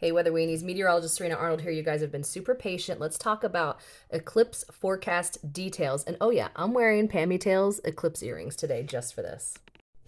Hey, Weather Weenies, meteorologist Serena Arnold here. You guys have been super patient. Let's talk about eclipse forecast details. And oh, yeah, I'm wearing Pammy Tails eclipse earrings today just for this.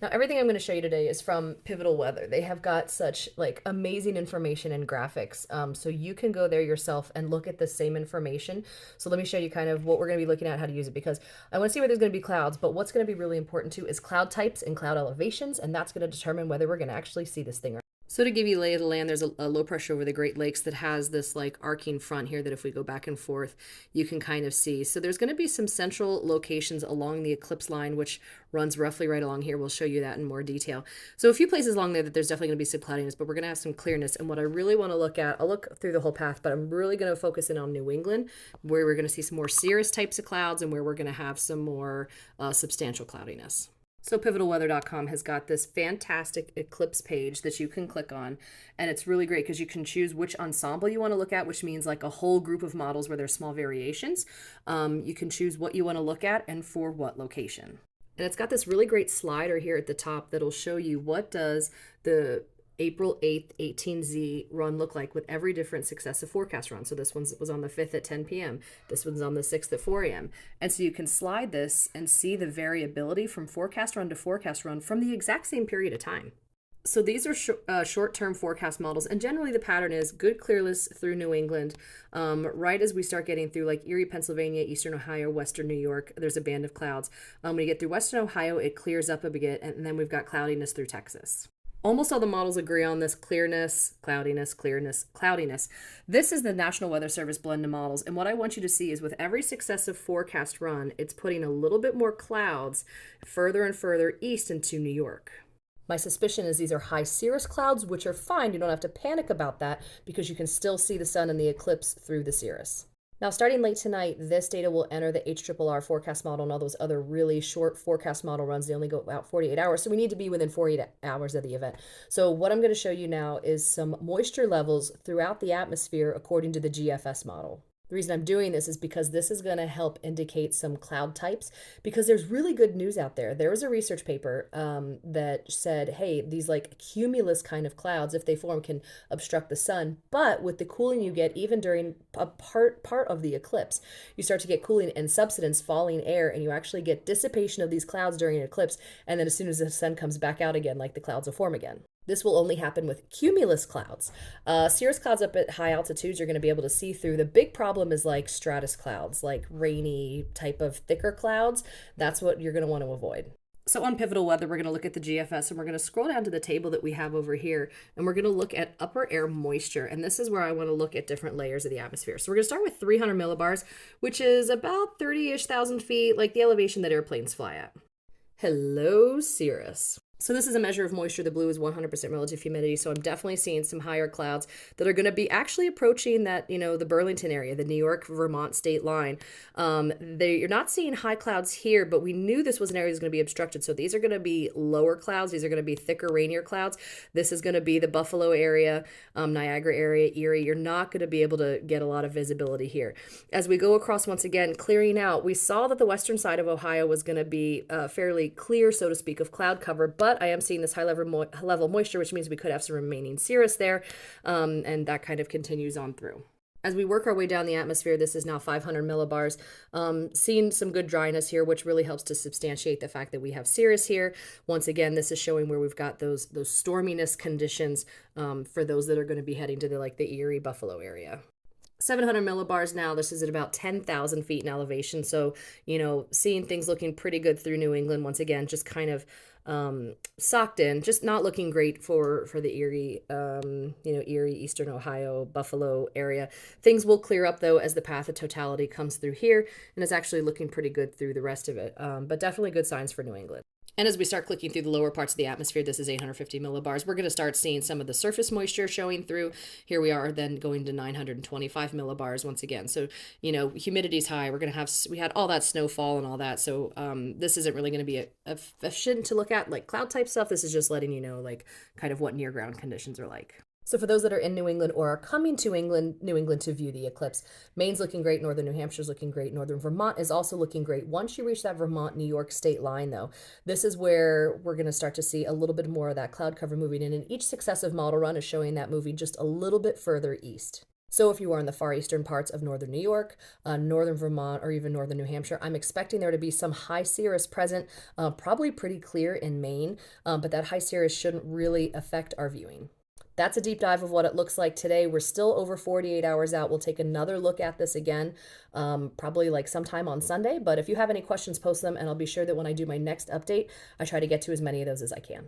Now, everything I'm going to show you today is from Pivotal Weather. They have got such like amazing information and graphics. So you can go there yourself and look at the same information. So let me show you kind of what we're going to be looking at, how to use it, because I want to see where there's going to be clouds, but what's going to be really important too is cloud types and cloud elevations, and that's going to determine whether we're going to actually see this thing. So to give you lay of the land, there's a low pressure over the Great Lakes that has this like arcing front here that if we go back and forth, you can kind of see. So there's going to be some central locations along the eclipse line, which runs roughly right along here. We'll show you that in more detail. So a few places along there that there's definitely going to be some cloudiness, but we're going to have some clearness. And what I really want to look at, I'll look through the whole path, but I'm really going to focus in on New England, where we're going to see some more cirrus types of clouds and where we're going to have some more substantial cloudiness. So pivotalweather.com has got this fantastic eclipse page that you can click on, and it's really great because you can choose which ensemble you want to look at, which means like a whole group of models where there's small variations. You can choose what you want to look at and for what location. And it's got this really great slider here at the top that'll show you what does the April 8th, 18Z run look like with every different successive forecast run. So this one was on the 5th at 10 p.m. This one's on the 6th at 4 a.m. And so you can slide this and see the variability from forecast run to forecast run from the exact same period of time. So these are short-term forecast models, and generally the pattern is good clearness through New England. Right as we start getting through like Erie, Pennsylvania, Eastern Ohio, Western New York, there's a band of clouds. When you get through Western Ohio, it clears up a bit, and then we've got cloudiness through Texas. Almost all the models agree on this clearness, cloudiness, clearness, cloudiness. This is the National Weather Service blend of models. And what I want you to see is with every successive forecast run, it's putting a little bit more clouds further and further east into New York. My suspicion is these are high cirrus clouds, which are fine. You don't have to panic about that because you can still see the sun and the eclipse through the cirrus. Now, starting late tonight, this data will enter the HRRR forecast model and all those other really short forecast model runs. They only go about 48 hours, so we need to be within 48 hours of the event. So what I'm going to show you now is some moisture levels throughout the atmosphere according to the GFS model. The reason I'm doing this is because this is going to help indicate some cloud types, because there's really good news out there. There was a research paper that said, hey, these like cumulus kind of clouds, if they form, can obstruct the sun. But with the cooling you get, even during a part of the eclipse, you start to get cooling and subsidence falling air, and you actually get dissipation of these clouds during an eclipse. And then as soon as the sun comes back out again, like the clouds will form again. This will only happen with cumulus clouds. Cirrus clouds up at high altitudes you're going to be able to see through. The big problem is like stratus clouds, like rainy type of thicker clouds. That's what you're going to want to avoid. So on Pivotal Weather, we're going to look at the GFS, and we're going to scroll down to the table that we have over here, and we're going to look at upper air moisture. And this is where I want to look at different layers of the atmosphere. So we're going to start with 300 millibars, which is about 30-ish thousand feet, like the elevation that airplanes fly at. Hello, cirrus. So this is a measure of moisture. The blue is 100% relative humidity. So I'm definitely seeing some higher clouds that are going to be actually approaching that, the Burlington area, the New York, Vermont state line. You're not seeing high clouds here, but we knew this was an area that was going to be obstructed. So these are going to be lower clouds. These are going to be thicker, rainier clouds. This is going to be the Buffalo area, Niagara area, Erie. You're not going to be able to get a lot of visibility here. As we go across once again, clearing out, we saw that the western side of Ohio was going to be fairly clear, so to speak, of cloud cover, but I am seeing this high level moisture, which means we could have some remaining cirrus there, and that kind of continues on through. As we work our way down the atmosphere, this is now 500 millibars. Seeing some good dryness here, which really helps to substantiate the fact that we have cirrus here. Once again, this is showing where we've got those storminess conditions for those that are going to be heading to the Erie, Buffalo area. 700 millibars now. This is at about 10,000 feet in elevation. So, seeing things looking pretty good through New England once again, just kind of socked in, just not looking great for the Erie, Erie, Eastern Ohio, Buffalo area. Things will clear up though as the path of totality comes through here, and it's actually looking pretty good through the rest of it. But definitely good signs for New England. And as we start clicking through the lower parts of the atmosphere, this is 850 millibars. We're going to start seeing some of the surface moisture showing through. Here we are then going to 925 millibars once again. So, humidity's high. We had all that snowfall and all that. So this isn't really going to be efficient to look at like cloud type stuff. This is just letting you know like kind of what near ground conditions are like. So for those that are in New England or are coming to New England to view the eclipse, Maine's looking great, northern New Hampshire's looking great, northern Vermont is also looking great. Once you reach that Vermont-New York state line, though, this is where we're going to start to see a little bit more of that cloud cover moving in, and each successive model run is showing that moving just a little bit further east. So if you are in the far eastern parts of northern New York, northern Vermont, or even northern New Hampshire, I'm expecting there to be some high cirrus present, probably pretty clear in Maine, but that high cirrus shouldn't really affect our viewing. That's a deep dive of what it looks like today. We're still over 48 hours out. We'll take another look at this again, probably like sometime on Sunday. But if you have any questions, post them, and I'll be sure that when I do my next update, I try to get to as many of those as I can.